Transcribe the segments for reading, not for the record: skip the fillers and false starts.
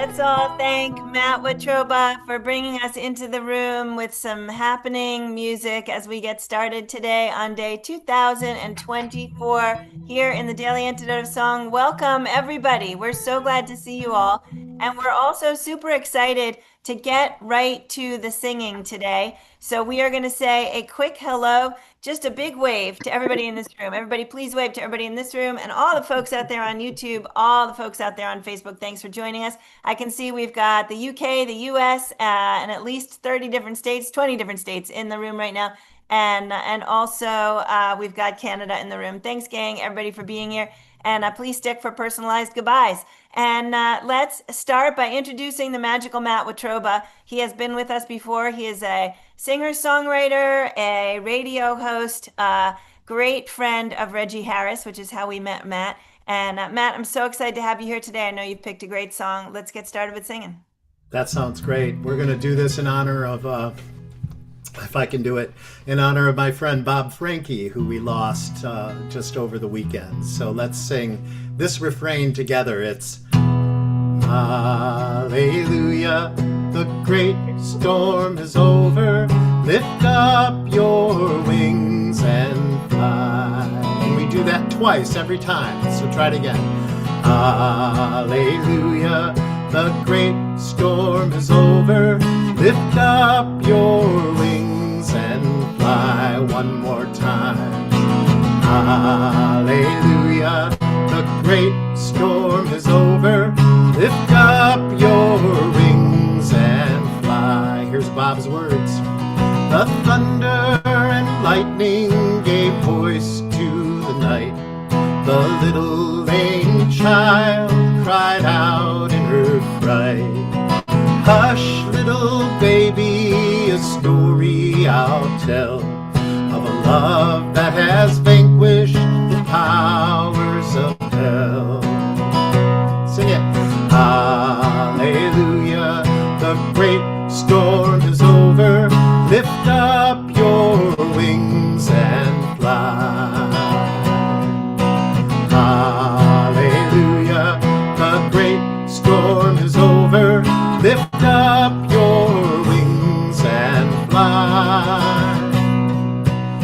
Let's all thank Matt Watroba for bringing us into the room with some happening music as we get started today on day 2024 here in the Daily Antidote of Song. Welcome, everybody. We're so glad to see you all. And we're also super excited to get right to the singing today. So we are going to say a quick hello, just a big wave to everybody in this room. Everybody, please wave to everybody in this room and all the folks out there on YouTube, all the folks out there on Facebook. Thanks for joining us. I can see we've got the UK, the US, and at least 30 different states, 20 different states in the room right now. And also we've got Canada in the room. Thanks, gang, everybody for being here. And please stick for personalized goodbyes. And let's start by introducing the magical Matt Watroba. He has been with us before. He is a singer-songwriter, a radio host, a great friend of Reggie Harris, which is how we met Matt. And Matt, I'm so excited to have you here today. I know you've picked a great song. Let's get started with singing. That sounds great. We're going to do this in honor of, if I can do it, in honor of my friend Bob Franke, who we lost just over the weekend. So let's sing this refrain together. It's Alleluia, the great storm is over. Lift up your wings and fly. And we do that twice every time, so try it again. Alleluia, the great storm is over. Lift up your wings and fly. One more time. Alleluia, the great storm is over. Lift up your wings and fly. Here's Bob's words. The thunder and lightning gave voice to the night. The little lame child cried out in her fright. Hush, little baby, a story I'll tell of a love that has vanquished the powers of hell. Sing it. Alleluia, the great storm is over. Lift up your wings and fly. Alleluia, the great storm is over. Lift up your wings and fly.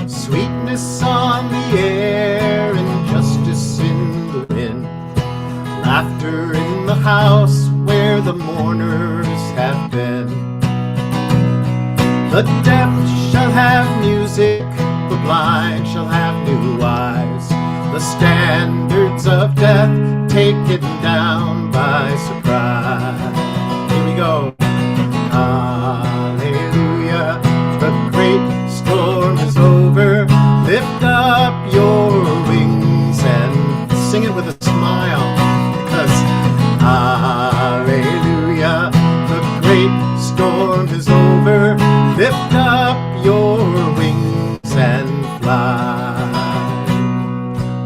Sweetness on the air and justice in the wind. Laughter in the house where the mourners have been. The deaf shall have music, the blind shall have new eyes. The standards of death taken down by surprise. Here we go. Hallelujah, the great storm is over. Lift up your wings and sing it with a smile. Because hallelujah, the great storm is over. Lift up your wings and fly.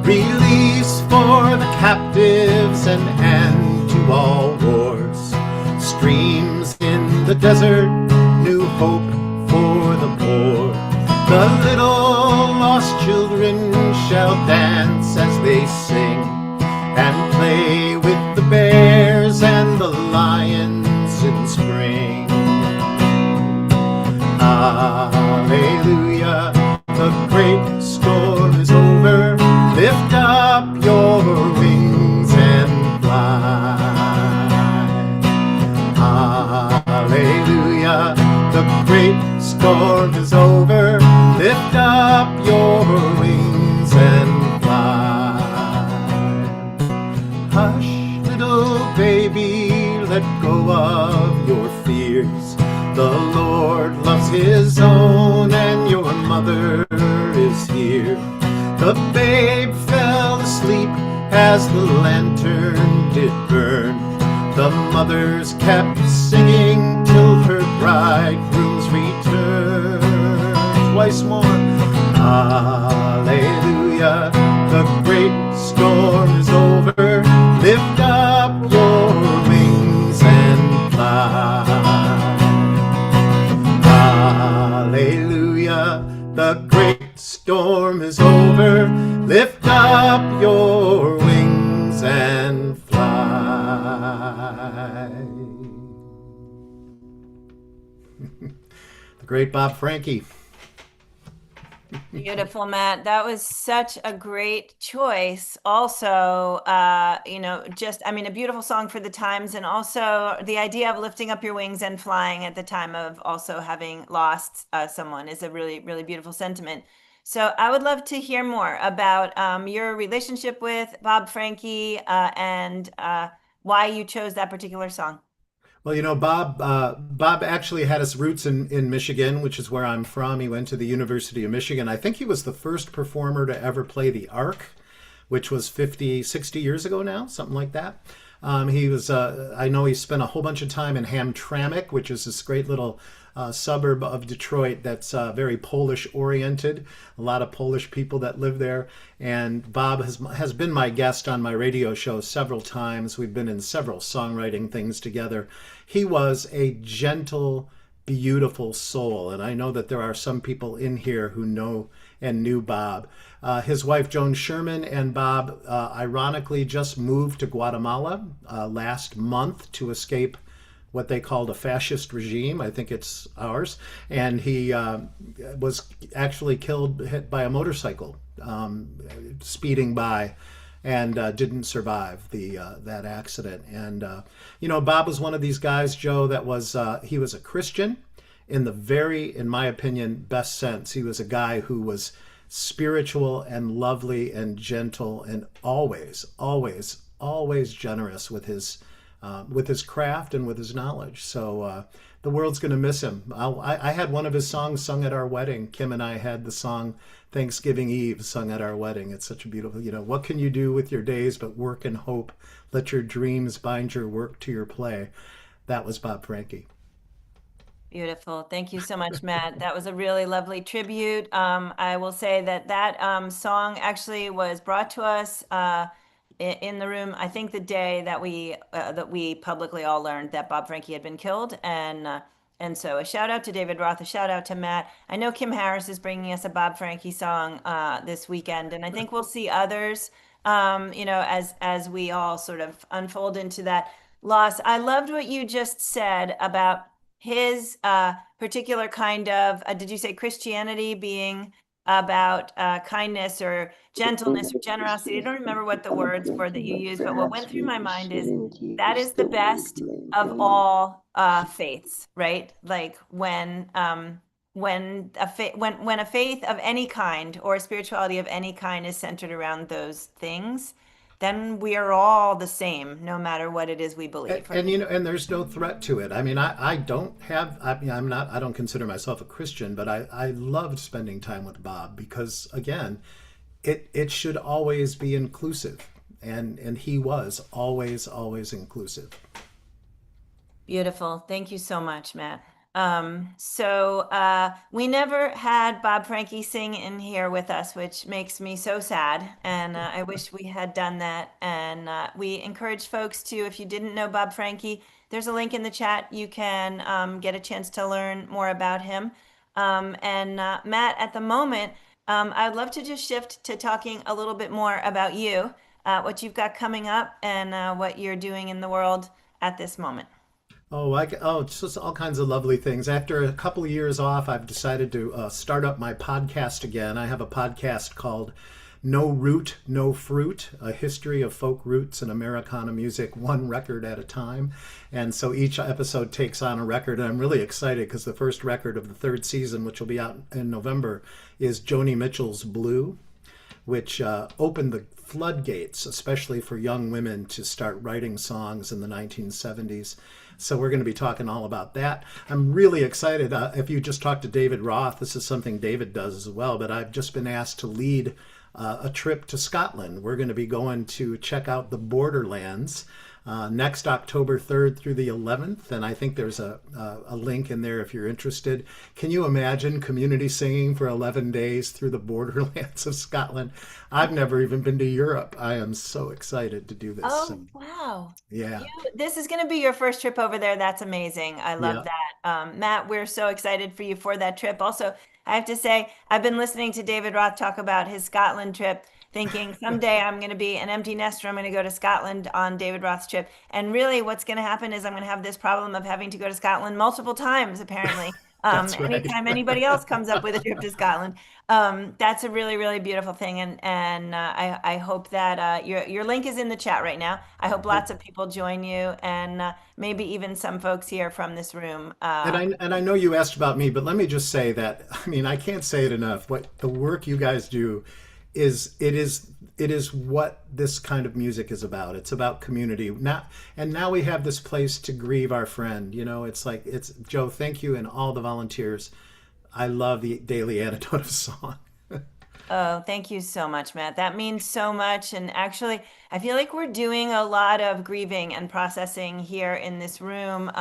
Release for the captives and end to all wars. Streams in the desert, new hope for the poor. The little lost children shall dance as they sing and play with the bears and the lions in spring. Alleluia, the great storm is over. Lift up your wings and fly. Alleluia, the great storm is over. Lift up your wings and fly. Hush, little baby, let go of your fears. The Lord loves his own and your mother is here. The babe fell asleep as the lantern did burn. The mothers kept singing till her bridegroom's return. Twice more. Alleluia, the great storm is over. Lift up your wings and fly. Alleluia, the great storm is over. Lift up your wings and fly. great Bob Franke. Beautiful, Matt. That was such a great choice. Also, just, I mean, a beautiful song for the times, and also the idea of lifting up your wings and flying at the time of also having lost someone is a really, really beautiful sentiment. So I would love to hear more about your relationship with Bob Franke and why you chose that particular song. Well, Bob actually had his roots in Michigan, which is where I'm from. He went to the University of Michigan. I think he was the first performer to ever play the Ark, which was 50, 60 years ago now, something like that. I know he spent a whole bunch of time in Hamtramck, which is this great little suburb of Detroit that's very Polish oriented. A lot of Polish people that live there. And Bob has been my guest on my radio show several times. We've been in several songwriting things together. He was a gentle, beautiful soul. And I know that there are some people in here who know and knew Bob. His wife, Joan Sherman, and Bob ironically just moved to Guatemala last month to escape what they called a fascist regime. I think it's ours. And he was actually hit by a motorcycle speeding by, and didn't survive that accident. And Bob was one of these guys, Joe, that was he was a Christian in the in my opinion, best sense. He was a guy who was spiritual and lovely and gentle and always, always, always generous with his craft and with his knowledge. So the world's going to miss him. I had one of his songs sung at our wedding. Kim and I had the song Thanksgiving Eve sung at our wedding. It's such a beautiful, what can you do with your days but work and hope? Let your dreams bind your work to your play. That was Bob Franke. Beautiful. Thank you so much, Matt. That was a really lovely tribute. I will say that song actually was brought to us in the room, I think the day that we publicly all learned that Bob Franke had been killed, and so a shout out to David Roth, a shout out to Matt. I know Kim Harris is bringing us a Bob Franke song this weekend, and I think we'll see others, as we all sort of unfold into that loss. I loved what you just said about his particular kind of, did you say Christianity being about kindness or gentleness or generosity? I don't remember what the words were that you used, but what went through my mind is that is the best of all faiths, right? Like when a faith of any kind or a spirituality of any kind is centered around those things, then we are all the same, no matter what it is we believe. And there's no threat to it. I mean, I don't have, I don't consider myself a Christian, but I loved spending time with Bob because, again, it should always be inclusive. And he was always, always inclusive. Beautiful. Thank you so much, Matt. So we never had Bob Franke sing in here with us, which makes me so sad. And I wish we had done that. And we encourage folks to, if you didn't know Bob Franke, there's a link in the chat. You can get a chance to learn more about him. And Matt, at the moment, I'd love to just shift to talking a little bit more about you, what you've got coming up, and what you're doing in the world at this moment. It's just all kinds of lovely things. After a couple of years off, I've decided to start up my podcast again. I have a podcast called No Root, No Fruit, a history of folk roots and Americana music, one record at a time. And so each episode takes on a record. And I'm really excited because the first record of the third season, which will be out in November, is Joni Mitchell's Blue, which opened the floodgates, especially for young women to start writing songs in the 1970s. So we're going to be talking all about that. I'm really excited. If you just talked to David Roth, this is something David does as well, but I've just been asked to lead a trip to Scotland. We're going to be going to check out the Borderlands next October 3rd through the 11th. And I think there's a link in there if you're interested. Can you imagine community singing for 11 days through the Borderlands of Scotland? I've never even been to Europe. I am so excited to do this. Oh, wow. Yeah. This is going to be your first trip over there. That's amazing. I love Yeah. that. Matt, we're so excited for you for that trip. Also, I have to say, I've been listening to David Roth talk about his Scotland trip, thinking someday I'm going to be an empty nester. I'm going to go to Scotland on David Roth's trip. And really, what's going to happen is I'm going to have this problem of having to go to Scotland multiple times, apparently. That's right. Anytime anybody else comes up with a trip to Scotland, that's a really, really beautiful thing. And I hope that your link is in the chat right now. I hope lots of people join you, and maybe even some folks here from this room. And I know you asked about me, but let me just say that I mean I can't say it enough. What the work you guys do is what this kind of music is about. It's about community. Now we have this place to grieve our friend. You know, it's like it's Joe. Thank you and all the volunteers. I love the daily antidote of song. Oh, thank you so much, Matt. That means so much. And actually, I feel like we're doing a lot of grieving and processing here in this room.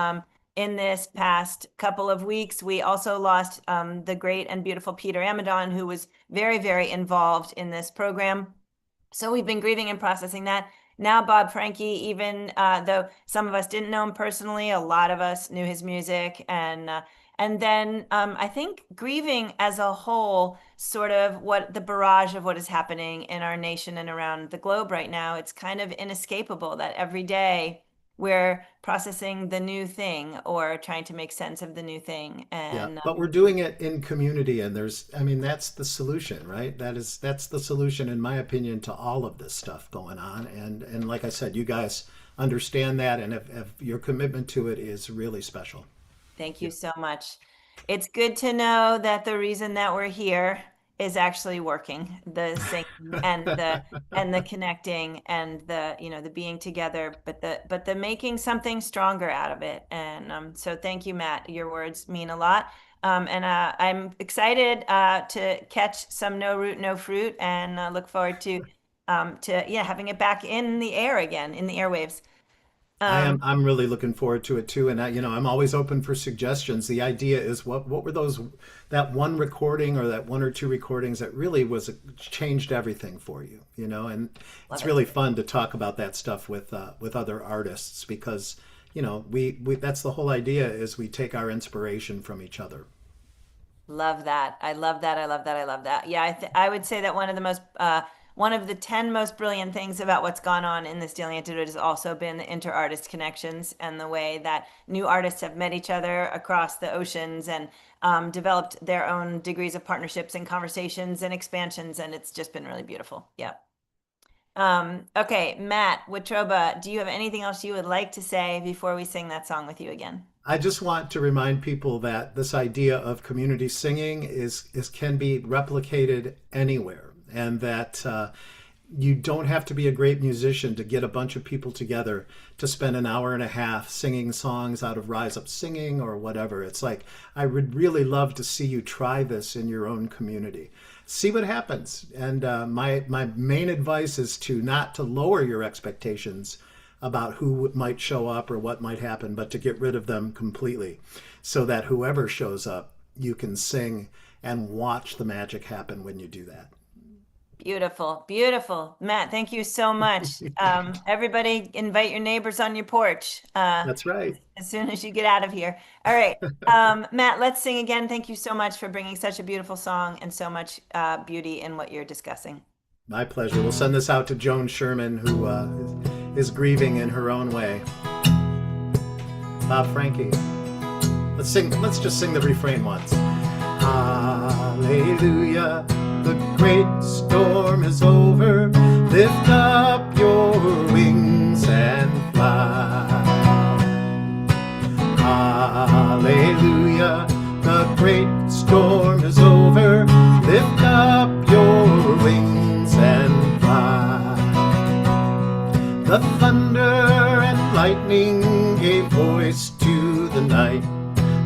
In this past couple of weeks, we also lost the great and beautiful Peter Amidon, who was very, very involved in this program. So we've been grieving and processing that. Now, Bob Franke, even though some of us didn't know him personally, a lot of us knew his music. And then I think grieving as a whole, sort of what the barrage of what is happening in our nation and around the globe right now, it's kind of inescapable that every day we're processing the new thing or trying to make sense of the new thing. Yeah, And but we're doing it in community, and I mean, that's the solution, right? That's the solution, in my opinion, to all of this stuff going on. And like I said, you guys understand that, and if your commitment to it is really special. Thank you so much. It's good to know that the reason that we're here is actually working. The singing and the connecting and the the being together, but the making something stronger out of it. And so thank you, Matt. Your words mean a lot. And I'm excited to catch some No Root No Fruit, and look forward to having it back in the air again, in the airwaves. I'm really looking forward to it too, and I'm always open for suggestions. The idea is what were those, that one recording or that one or two recordings that really was changed everything for you, and Love it's it. really fun to talk about that stuff with other artists, because we that's the whole idea, is we take our inspiration from each other. Love that. I love that. I love that. I love that. Yeah, I would say that one of the 10 most brilliant things about what's gone on in this Daily Antidote has also been the inter-artist connections and the way that new artists have met each other across the oceans and developed their own degrees of partnerships and conversations and expansions, and it's just been really beautiful. Yeah. Okay, Matt Watroba, do you have anything else you would like to say before we sing that song with you again? I just want to remind people that this idea of community singing is can be replicated anywhere, and that you don't have to be a great musician to get a bunch of people together to spend an hour and a half singing songs out of Rise Up Singing or whatever. It's like, I would really love to see you try this in your own community. See what happens. And my main advice is not to lower your expectations about who might show up or what might happen, but to get rid of them completely, so that whoever shows up, you can sing and watch the magic happen when you do that. Beautiful, beautiful. Matt, thank you so much. Everybody invite your neighbors on your porch That's right. as soon as you get out of here. All right. Matt, let's sing again. Thank you so much for bringing such a beautiful song and so much beauty in what you're discussing. My pleasure. We'll send this out to Joan Sherman, who is grieving in her own way. Bob Franke. Let's sing. Let's just sing the refrain once. Alleluia. The great storm is over. Lift up your wings and fly. Alleluia. The great storm is over. Lift up your wings and fly. The thunder and lightning gave voice to the night.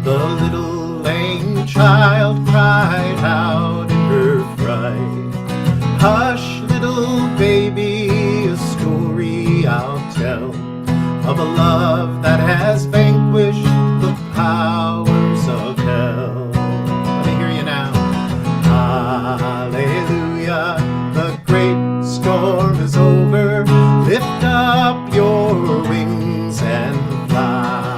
The little lame child cried out in her fright. Hush, little baby, a story I'll tell of a love that has vanquished the powers of hell. Let me hear you now. Hallelujah, the great storm is over. Lift up your wings and fly.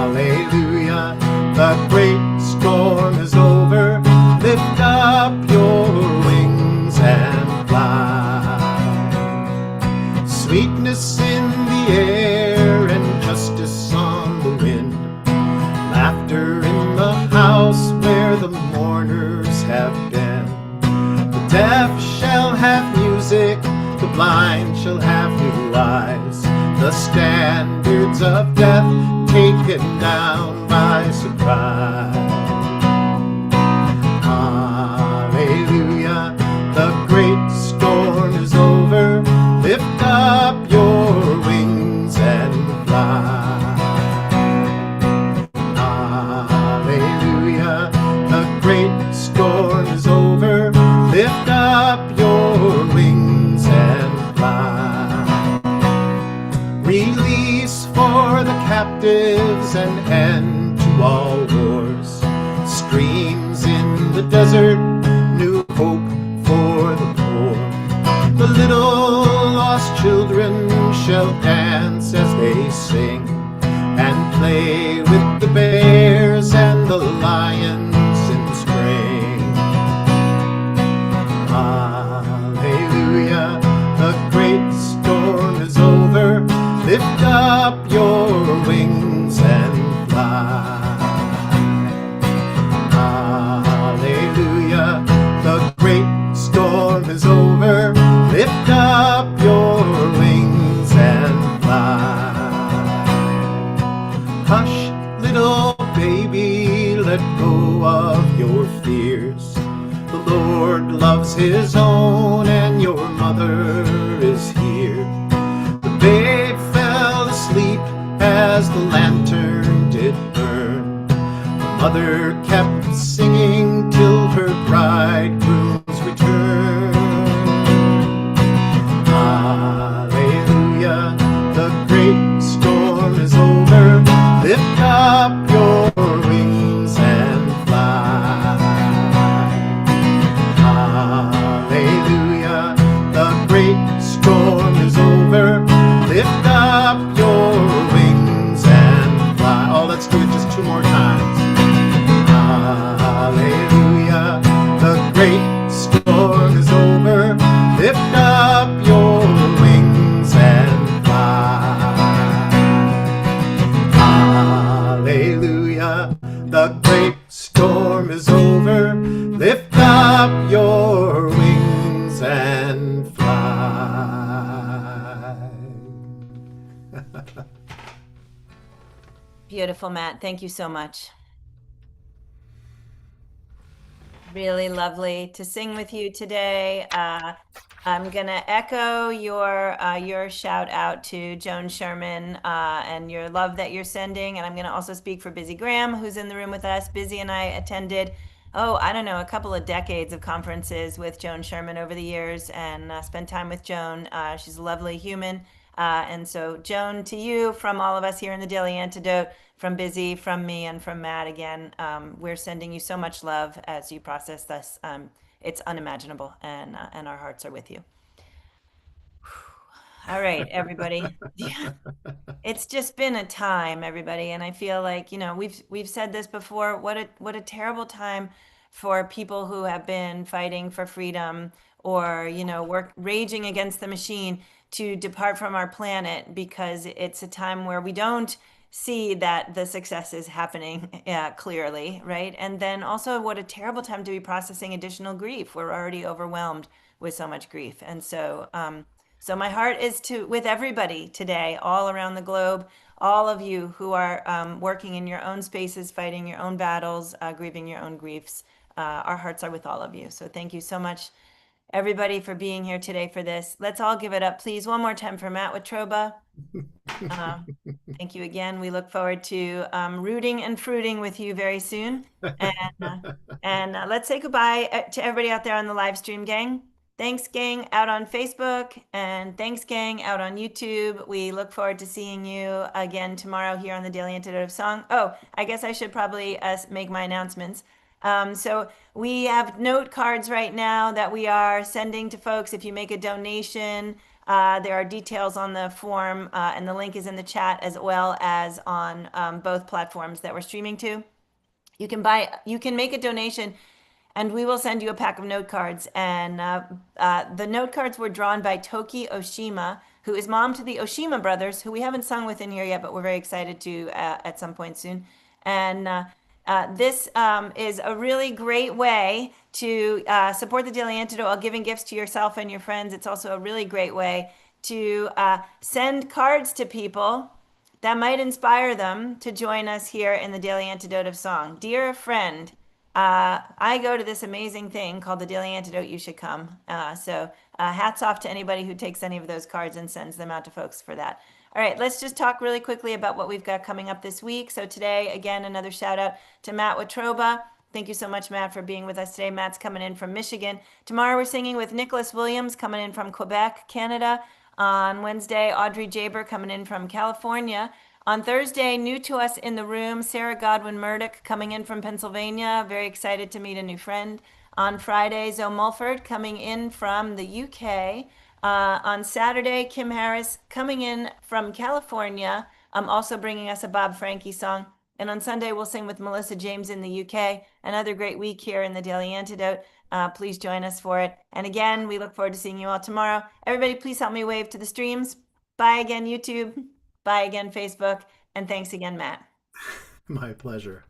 Hallelujah, the great storm is over. Lift up your wings and fly. Sweetness in the air and justice on the wind. blind shall have new eyes, the standards of death taken down by surprise. Alleluia, the great storm is over. Lift up your wings and fly. Alleluia, the great storm is over. Lift up your wings and fly. Release for the captives and end to all wars. Streams in the desert, new hope for the poor. The little lost children shall dance as they sing, and play with the bears and the lions in spring. Alleluia, the great storm is over. Lift up your wings and fly. Alleluia, the great storm is over. Lift up your wings and fly. Hush, little baby, let go of your fears. The Lord loves his own, and your mother is here. The babe fell asleep as the lantern did burn. The mother kept singing till her bridegroom's return. Alleluia, the great storm is over. Lift up your wings and fly. Alleluia, the great storm is over. Lift up your wings and fly. Oh, let's do it just two more times. Alleluia, the great storm is over. Lift up your wings and fly. Alleluia, the great storm is over. Lift up your wings and fly. Beautiful, Matt. Thank you so much. Really lovely to sing with you today. I'm gonna echo your shout out to Joan Sherman and your love that you're sending. And I'm gonna also speak for Busy Graham, who's in the room with us. Busy and I attended, I don't know, a couple of decades of conferences with Joan Sherman over the years, and spent time with Joan. She's a lovely human. And so, Joan, to you, from all of us here in the Daily Antidote, from Busy, from me, and from Matt again, we're sending you so much love as you process this. It's unimaginable, and our hearts are with you. All right, everybody. Yeah, it's just been a time, everybody, and I feel like, we've said this before. What a terrible time for people who have been fighting for freedom, or work raging against the machine, to depart from our planet, because it's a time where we don't see that the success is happening clearly, right? And then also, what a terrible time to be processing additional grief. We're already overwhelmed with so much grief, and so my heart is with everybody today, all around the globe, all of you who are working in your own spaces, fighting your own battles, grieving your own griefs. Our hearts are with all of you. So thank you so much, everybody, for being here today for this. Let's all give it up, please, one more time for Matt Watroba. Thank you again. We look forward to rooting and fruiting with you very soon. And let's say goodbye to everybody out there on the live stream, gang. Thanks, gang, out on Facebook, and thanks, gang, out on YouTube. We look forward to seeing you again tomorrow here on the Daily Antidote of Song. Oh, I guess I should probably make my announcements. So we have note cards right now that we are sending to folks. If you make a donation, there are details on the form, and the link is in the chat, as well as on both platforms that we're streaming to. You can make a donation, and we will send you a pack of note cards. And the note cards were drawn by Toki Oshima, who is mom to the Oshima brothers, who we haven't sung with in here yet, but we're very excited to at some point soon. And this is a really great way to support the Daily Antidote while giving gifts to yourself and your friends. It's also a really great way to send cards to people that might inspire them to join us here in the Daily Antidote of Song. Dear friend, I go to this amazing thing called the Daily Antidote. You should come. Hats off to anybody who takes any of those cards and sends them out to folks for that. All right, let's just talk really quickly about what we've got coming up this week. So today, again, another shout out to Matt Watroba. Thank you so much, Matt, for being with us today. Matt's coming in from Michigan. Tomorrow, we're singing with Nicholas Williams, coming in from Quebec, Canada. On Wednesday, Audrey Jaber coming in from California. On Thursday, new to us in the room, Sarah Godwin Murdoch coming in from Pennsylvania. Very excited to meet a new friend. On Friday, Zoe Mulford coming in from the UK. On Saturday, Kim Harris coming in from California, also bringing us a Bob Franke song. And on Sunday, we'll sing with Melissa James in the UK. Another great week here in the Daily Antidote. Please join us for it. And again, we look forward to seeing you all tomorrow. Everybody, please help me wave to the streams. Bye again, YouTube. Bye again, Facebook. And thanks again, Matt. My pleasure.